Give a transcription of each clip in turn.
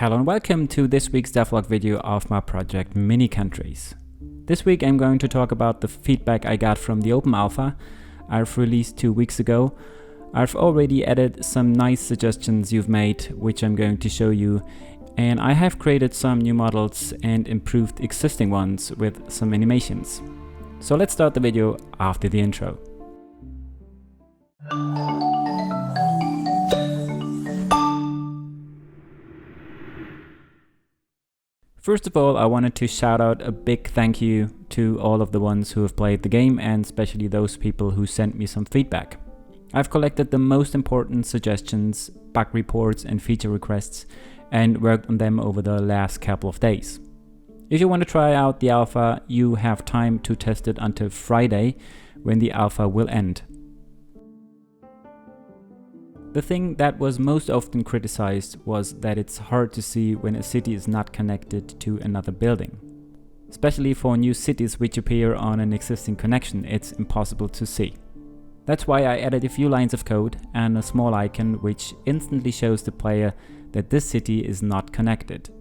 Hello and welcome to this week's devlog video of my project Mini Countries. This week I'm going to talk about the feedback I got from the open alpha I've released 2 weeks ago. I've already added some nice suggestions you've made, which I'm going to show you, and I have created some new models and improved existing ones with some animations. So let's start the video after the intro. First of all, I wanted to shout out a big thank you to all of the ones who have played the game, and especially those people who sent me some feedback. I've collected the most important suggestions, bug reports and feature requests and worked on them over the last couple of days. If you want to try out the alpha, you have time to test it until Friday, when the alpha will end. The thing that was most often criticized was that it's hard to see when a city is not connected to another building. Especially for new cities which appear on an existing connection, it's impossible to see. That's why I added a few lines of code and a small icon which instantly shows the player that this city is not connected.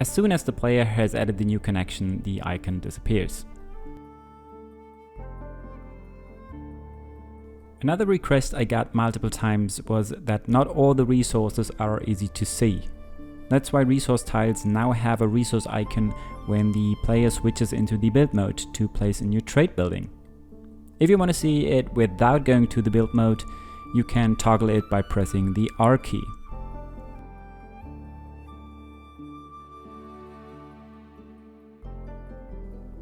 As soon as the player has added the new connection, the icon disappears. Another request I got multiple times was that not all the resources are easy to see. That's why resource tiles now have a resource icon when the player switches into the build mode to place a new trade building. If you want to see it without going to the build mode, you can toggle it by pressing the R key.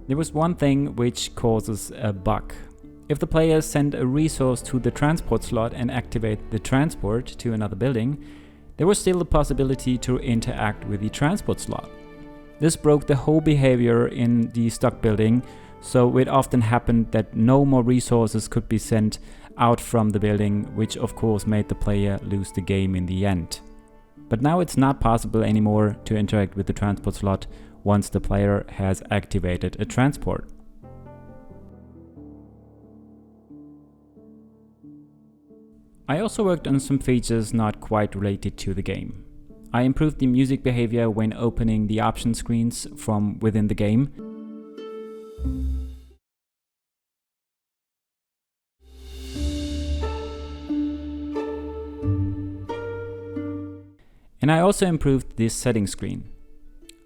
There was one thing which causes a bug. If the players send a resource to the transport slot and activate the transport to another building, there was still the possibility to interact with the transport slot. This broke the whole behavior in the stock building, so it often happened that no more resources could be sent out from the building, which of course made the player lose the game in the end. But now it's not possible anymore to interact with the transport slot once the player has activated a transport. I also worked on some features not quite related to the game. I improved the music behavior when opening the option screens from within the game. And I also improved this settings screen.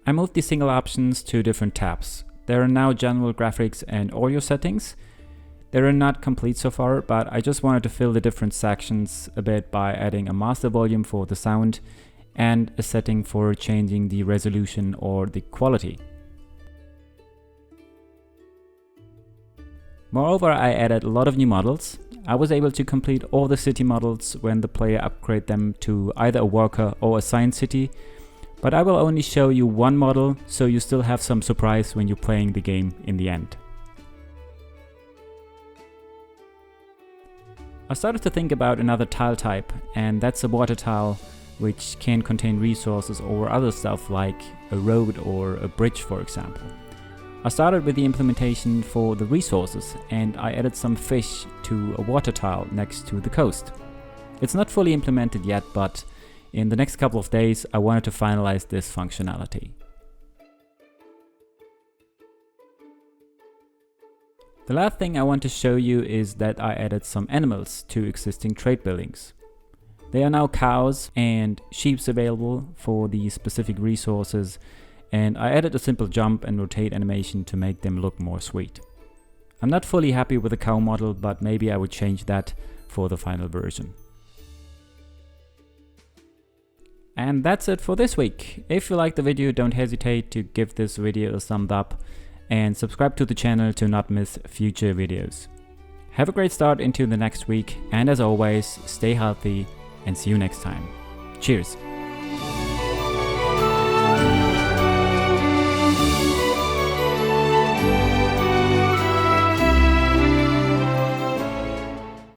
I moved the single options to different tabs. There are now general graphics and audio settings. They are not complete so far, but I just wanted to fill the different sections a bit by adding a master volume for the sound and a setting for changing the resolution or the quality. Moreover, I added a lot of new models. I was able to complete all the city models when the player upgrade them to either a worker or a science city, but I will only show you one model, so you still have some surprise when you're playing the game in the end. I started to think about another tile type, and that's a water tile, which can contain resources or other stuff like a road or a bridge, for example. I started with the implementation for the resources, and I added some fish to a water tile next to the coast. It's not fully implemented yet, but in the next couple of days I wanted to finalize this functionality. The last thing I want to show you is that I added some animals to existing trade buildings. There are now cows and sheep available for the specific resources, and I added a simple jump and rotate animation to make them look more sweet. I'm not fully happy with the cow model, but maybe I would change that for the final version. And that's it for this week. If you liked the video, don't hesitate to give this video a thumbs up and subscribe to the channel to not miss future videos. Have a great start into the next week, and as always, stay healthy and see you next time. Cheers!